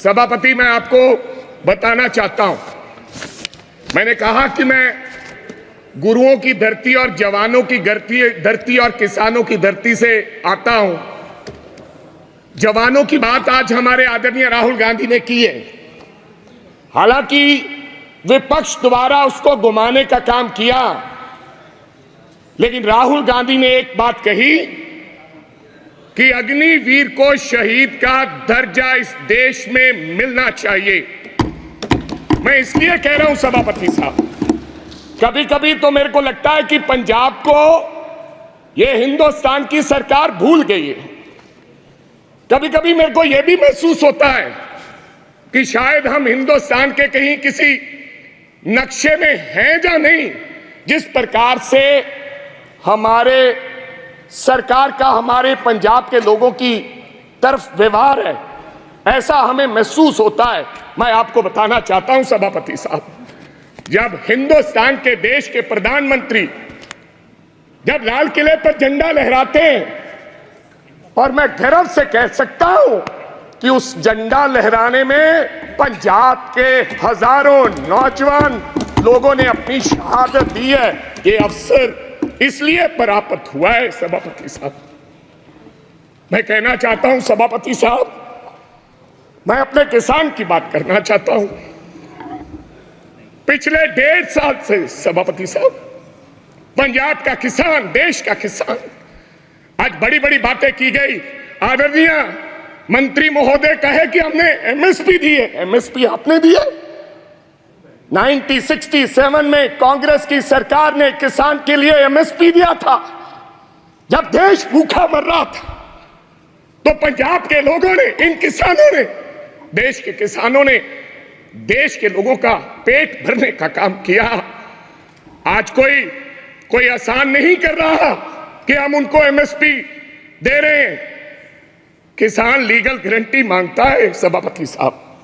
सभापति, मैं आपको बताना चाहता हूं, मैंने कहा कि मैं गुरुओं की धरती और जवानों की धरती और किसानों की धरती से आता हूं। जवानों की बात आज हमारे आदरणीय राहुल गांधी ने की है। हालांकि विपक्ष द्वारा उसको घुमाने का काम किया, लेकिन राहुल गांधी ने एक बात कही कि अग्निवीर को शहीद का दर्जा इस देश में मिलना चाहिए। मैं इसलिए कह रहा हूं सभापति साहब, कभी कभी तो मेरे को लगता है कि पंजाब को यह हिंदुस्तान की सरकार भूल गई है। कभी कभी मेरे को यह भी महसूस होता है कि शायद हम हिंदुस्तान के कहीं किसी नक्शे में हैं या नहीं। जिस प्रकार से हमारे सरकार का हमारे पंजाब के लोगों की तरफ व्यवहार है, ऐसा हमें महसूस होता है। मैं आपको बताना चाहता हूं सभापति साहब, जब हिंदुस्तान के देश के प्रधानमंत्री जब लाल किले पर झंडा लहराते हैं, और मैं गर्व से कह सकता हूं कि उस झंडा लहराने में पंजाब के हजारों नौजवान लोगों ने अपनी शहादत दी है। ये अवसर इसलिए प्राप्त हुआ है सभापति साहब। मैं कहना चाहता हूं सभापति साहब, मैं अपने किसान की बात करना चाहता हूं। पिछले 1.5 साल से सभापति साहब, पंजाब का किसान, देश का किसान, आज बड़ी बड़ी बातें की गई। आदरणीय मंत्री महोदय कहे कि हमने एमएसपी दी है। एमएसपी आपने दी है? 1967 में कांग्रेस की सरकार ने किसान के लिए एमएसपी दिया था। जब देश भूखा मर रहा था, तो पंजाब के लोगों ने, इन किसानों ने, देश के किसानों ने देश के लोगों का पेट भरने का काम किया। आज कोई आसान नहीं कर रहा कि हम उनको एमएसपी दे रहे हैं। किसान लीगल गारंटी मांगता है सभापति साहब,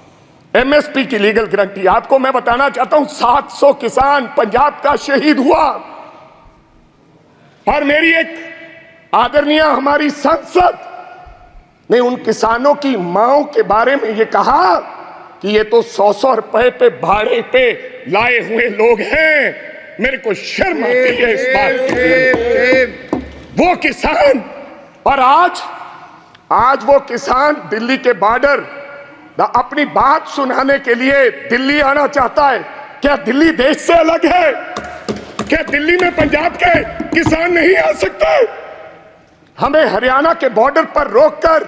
एमएसपी की लीगल गारंटी। आपको मैं बताना चाहता हूं, 700 किसान पंजाब का शहीद हुआ। और मेरी एक आदरणीय हमारी सांसद ने उन किसानों की मांओं के बारे में ये कहा कि ये तो 100-100 रुपए पे भाड़े पे लाए हुए लोग हैं। मेरे को शर्म आती है इस बात की। वो किसान, और आज वो किसान दिल्ली के बॉर्डर अपनी बात सुनाने के लिए दिल्ली आना चाहता है। क्या दिल्ली देश से अलग है? क्या दिल्ली में पंजाब के किसान नहीं आ सकते? हमें हरियाणा के बॉर्डर पर रोककर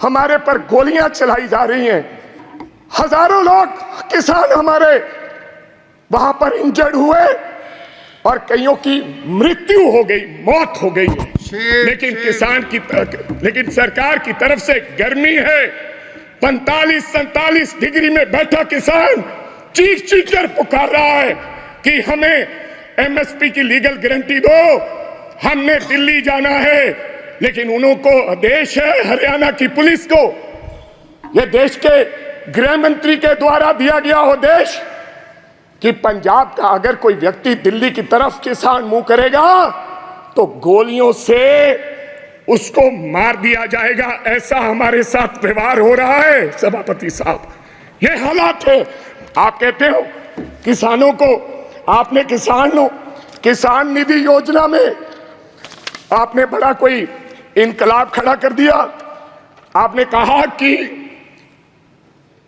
हमारे पर गोलियां चलाई जा रही हैं। हजारों लोग किसान हमारे वहां पर इंजर्ड हुए और कईयों की मृत्यु हो गई, मौत हो गई। लेकिन सरकार की तरफ से गर्मी है। 45-47 डिग्री में बैठा किसान चीख कर पुकार रहा है कि हमें एमएसपी की लीगल गारंटी दो, हमने दिल्ली जाना है। लेकिन उनको आदेश है हरियाणा की पुलिस को, यह देश के गृह मंत्री के द्वारा दिया गया आदेश कि पंजाब का अगर कोई व्यक्ति दिल्ली की तरफ किसान मुंह करेगा तो गोलियों से उसको मार दिया जाएगा। ऐसा हमारे साथ व्यवहार हो रहा है सभापति साहब। ये हालात है। आप कहते हो किसानों को, आपने किसान निधि योजना में आपने बड़ा कोई इनकलाब खड़ा कर दिया। आपने कहा कि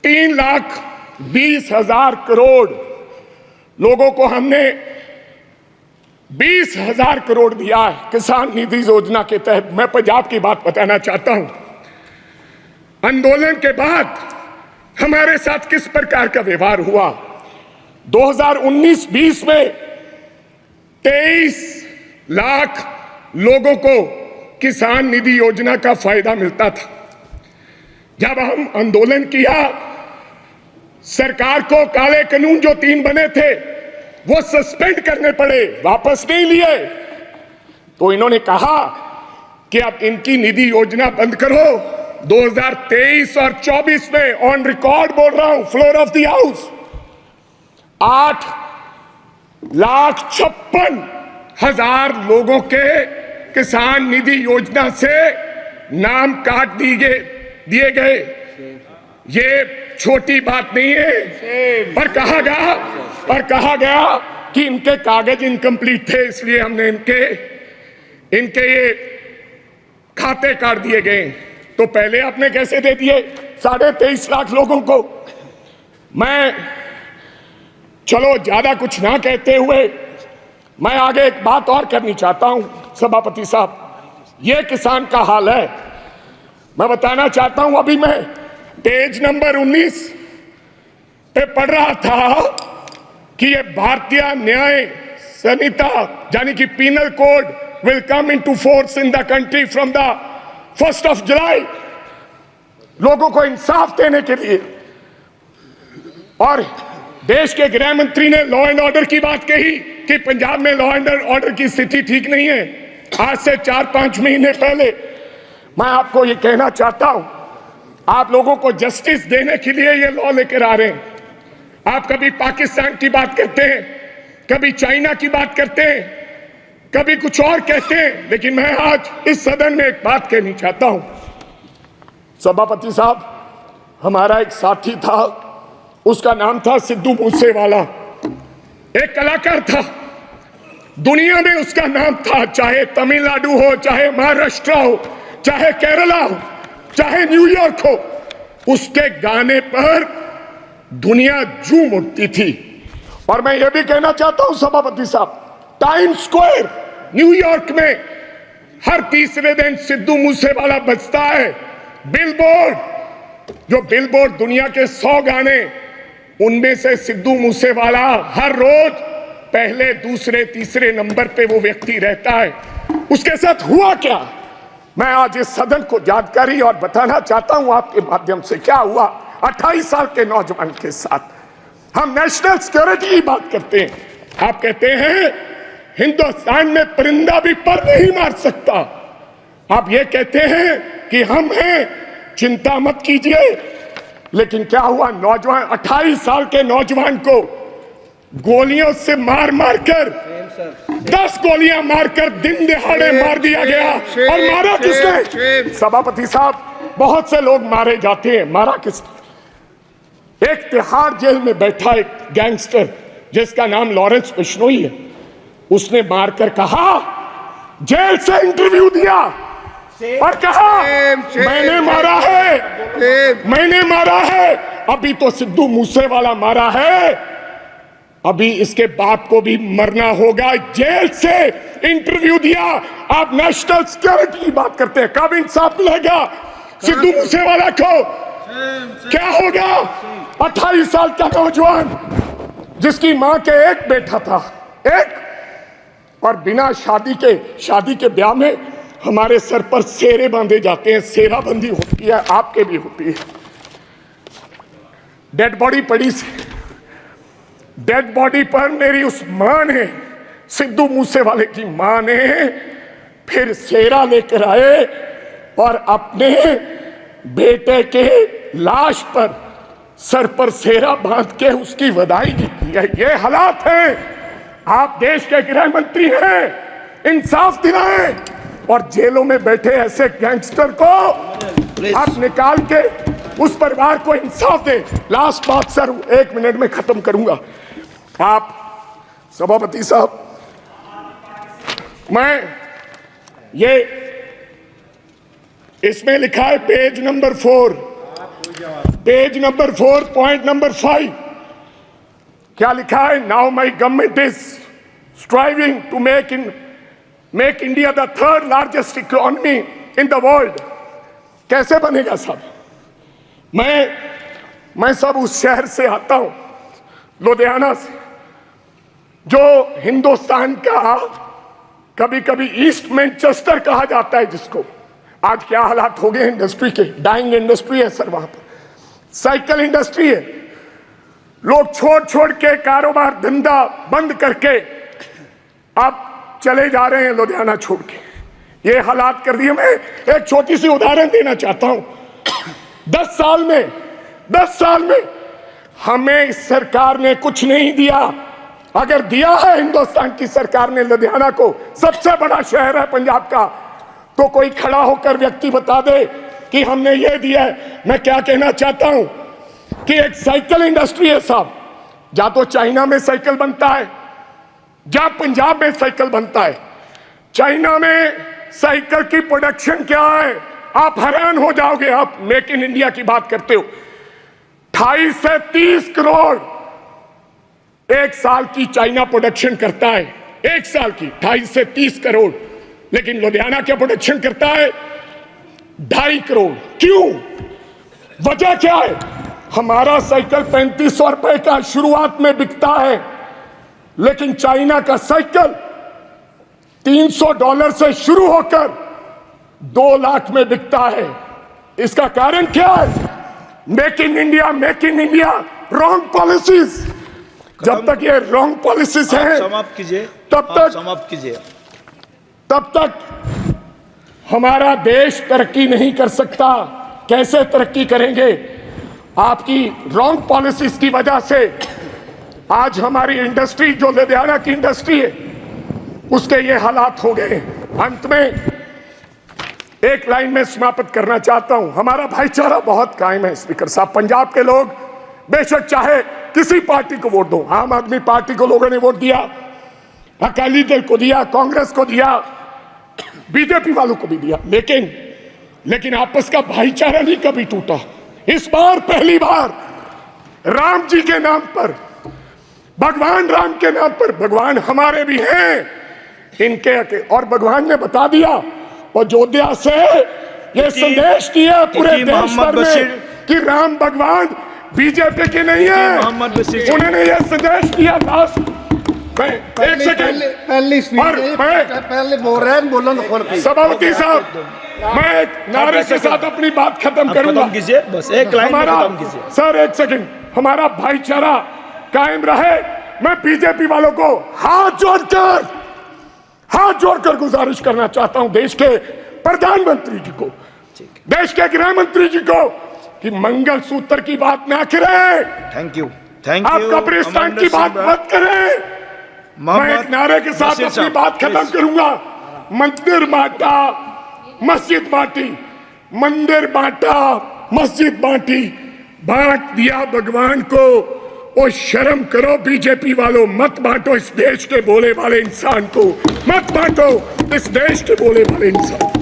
3,20,000 करोड़ लोगों को हमने 20,000 करोड़ दिया है किसान निधि योजना के तहत। मैं पंजाब की बात बताना चाहता हूं। आंदोलन के बाद हमारे साथ किस प्रकार का व्यवहार हुआ। 2019-20 में 23 लाख लोगों को किसान निधि योजना का फायदा मिलता था। जब हम आंदोलन किया, सरकार को काले कानून जो 3 बने थे वो सस्पेंड करने पड़े, वापस नहीं लिए। तो इन्होंने कहा कि अब इनकी निधि योजना बंद करो। 2023 और 24 में ऑन रिकॉर्ड बोल रहा हूं, फ्लोर ऑफ द हाउस, 8,56,000 लोगों के किसान निधि योजना से नाम काट दिए गए। ये छोटी बात नहीं है। पर कहा गया कि इनके कागज इनकम्प्लीट थे, इसलिए हमने इनके ये खाते काट दिए गए। तो पहले आपने कैसे दे दिए 23.5 लाख लोगों को? मैं चलो ज्यादा कुछ ना कहते हुए मैं आगे एक बात और करनी चाहता हूं सभापति साहब। ये किसान का हाल है, मैं बताना चाहता हूं। अभी मैं पेज नंबर 19 पे पढ़ रहा था कि ये भारतीय न्याय संहिता यानी कि penal code will come into force in the country from the 1st of July, लोगों को इंसाफ देने के लिए। और देश के गृह मंत्री ने लॉ एंड ऑर्डर की बात कही कि पंजाब में लॉ एंड ऑर्डर की स्थिति ठीक नहीं है। आज से 4-5 महीने पहले मैं आपको ये कहना चाहता हूं, आप लोगों को जस्टिस देने के लिए ये लॉ लेकर आ रहे हैं। आप कभी पाकिस्तान की बात करते हैं, कभी चाइना की बात करते हैं, कभी कुछ और कहते हैं, लेकिन मैं आज इस सदन में एक बात कहनी चाहता हूं। सभापति साहब, हमारा एक साथी था, उसका नाम था सिद्धू मूसेवाला, एक कलाकार था, दुनिया में उसका नाम था। चाहे तमिलनाडु हो, चाहे महाराष्ट्र हो, चाहे केरला हो, चाहे न्यूयॉर्क हो, उसके गाने पर दुनिया झूम उठती थी। और मैं ये भी कहना चाहता हूं सभापति साहब, टाइम स्क्वायर न्यूयॉर्क में हर तीसरे दिन सिद्धू मूसेवाला बजता है। बिलबोर्ड दुनिया के 100 गाने, उनमें से सिद्धू मूसेवाला हर रोज पहले, दूसरे, तीसरे नंबर पे वो व्यक्ति रहता है। उसके साथ हुआ क्या, मैं आज इस सदन को जानकारी और बताना चाहता हूं आपके माध्यम से। क्या हुआ 28 साल के नौजवान के साथ? हम नेशनल सिक्योरिटी की बात करते हैं, आप कहते हैं हिंदुस्तान में परिंदा भी पर नहीं मार सकता। आप ये कहते हैं कि हम हैं, चिंता मत कीजिए। लेकिन क्या हुआ, नौजवान 28 साल के नौजवान को गोलियों से मार कर 10 गोलियां मारकर दिन दिहाड़े मार दिया गया। और मारा किसने? सभापति साहब, बहुत से लोग मारे जाते हैं, मारा किसने? एक तिहाड़ जेल में बैठा एक गैंगस्टर जिसका नाम लॉरेंस बिश्नोई है, उसने मारकर कहा, जेल से इंटरव्यू दिया और कहा मैंने मारा है। अभी तो सिद्धू मूसेवाला मारा है, अभी इसके बाप को भी मरना होगा। जेल से इंटरव्यू दिया। आप नेशनल सिक्योरिटी की बात करते हैं, कब इंसाफ मिलेगा सिद्धू मूसेवाला को? क्या होगा? 28 साल का नौजवान जिसकी मां के एक बेटा था, एक, और बिना शादी के ब्याह में हमारे सर पर सेरे बांधे जाते हैं, सेराबंदी होती है, आपके भी होती है। डेड बॉडी पड़ी, डेड बॉडी पर मेरी उस मां ने, सिद्धू मूसेवाले की मां ने फिर सेरा लेकर आए और अपने बेटे के लाश पर सर पर सेरा बांध के उसकी विदाई की है। ये हालात हैं। आप देश के गृह मंत्री हैं, इंसाफ दिलाएं और जेलों में बैठे ऐसे गैंगस्टर को आप निकाल के उस परिवार को इंसाफ दें। लास्ट बात सर, 1 मिनट में खत्म करूंगा। आप सभापति साहब, मैं ये इसमें लिखा है पेज नंबर 4 पॉइंट नंबर 5, क्या लिखा है? Now my government is striving to make India the 3rd largest economy in the world. कैसे बनेगा साहब? मैं सब उस शहर से आता हूं, लुधियाना से, जो हिंदुस्तान का कभी कभी ईस्ट मैनचेस्टर कहा जाता है, जिसको आज क्या हालात हो गए इंडस्ट्री के, डाइंग इंडस्ट्री है सर, वहां पर साइकिल इंडस्ट्री है। लोग छोड़ के कारोबार धंधा बंद करके अब चले जा रहे हैं लुधियाना छोड़ के। ये हालात कर दिए। मैं एक छोटी सी उदाहरण देना चाहता हूं। 10 साल में हमें इस सरकार ने कुछ नहीं दिया। अगर दिया है हिंदुस्तान की सरकार ने लुधियाना को, सबसे बड़ा शहर है पंजाब का, तो कोई खड़ा होकर व्यक्ति बता दे कि हमने ये दिया है। मैं क्या कहना चाहता हूं, कि एक साइकिल इंडस्ट्री है साहब, या तो चाइना में साइकिल बनता है या पंजाब में साइकिल बनता है। चाइना में साइकिल की प्रोडक्शन क्या है, आप हैरान हो जाओगे। आप मेक इन इंडिया की बात करते हो, 28 से 30 करोड़ एक साल की चाइना प्रोडक्शन करता है, एक साल की 28 से 30 करोड़। लेकिन लुधियाना क्या प्रोडक्शन करता है, 2.5 करोड़। क्यों, वजह क्या है? हमारा साइकिल 3500 रुपए का शुरुआत में बिकता है, लेकिन चाइना का साइकिल $300 से शुरू होकर 2 लाख में बिकता है। इसका कारण क्या है? Make in India, make in India, wrong policies. जब तक ये रॉन्ग पॉलिसीज है, समाप्त कीजिए, समाप्त कीजिए, तब तक हमारा देश तरक्की नहीं कर सकता। कैसे तरक्की करेंगे? आपकी रॉन्ग पॉलिसीज की वजह से आज हमारी इंडस्ट्री, जो लुधियाना की इंडस्ट्री है, उसके ये हालात हो गए। अंत में एक लाइन में समाप्त करना चाहता हूं, हमारा भाईचारा बहुत कायम है स्पीकर साहब। पंजाब के लोग बेशक चाहे किसी पार्टी को वोट दो, आम आदमी पार्टी को लोगों ने वोट दिया, अकाली दल को दिया, कांग्रेस को दिया, बीजेपी वालों को भी दिया, लेकिन आपस का भाईचारा नहीं कभी टूटा। इस बार पहली बार राम जी के नाम पर, भगवान राम के नाम पर, भगवान हमारे भी हैं इनके, और भगवान ने बता दिया अयोध्या से ये संदेश दिया पूरे देश भर में कि राम भगवान बीजेपी के नहीं है। उन्होंने ये संदेश दिया। लास्ट मैं एक सेकंड पहले बोल रहे हैं, बोलो सभापति साहब, मैं एक नारे के साथ अपनी बात खत्म करूंगा। बस एक लाइन में खत्म कीजिए सर, एक सेकंड। हमारा भाईचारा कायम रहे। मैं बीजेपी वालों को हाथ जोड़कर गुजारिश करना चाहता हूं, देश के प्रधानमंत्री जी को, देश के गृह मंत्री जी को, कि मंगल सूत्र की बात ना करें। थैंक यू, आप कब्रिस्तान की बात मत करें। मैं एक नारे के साथ अपनी बात खत्म करूंगा। मंदिर बांटा, मस्जिद बांटी, मंदिर बांटा, मस्जिद बांटी, बांट दिया भगवान को। ओ शर्म करो बीजेपी वालों, मत बांटो इस देश के बोले वाले इंसान को, मत बांटो इस देश के बोले वाले इंसान।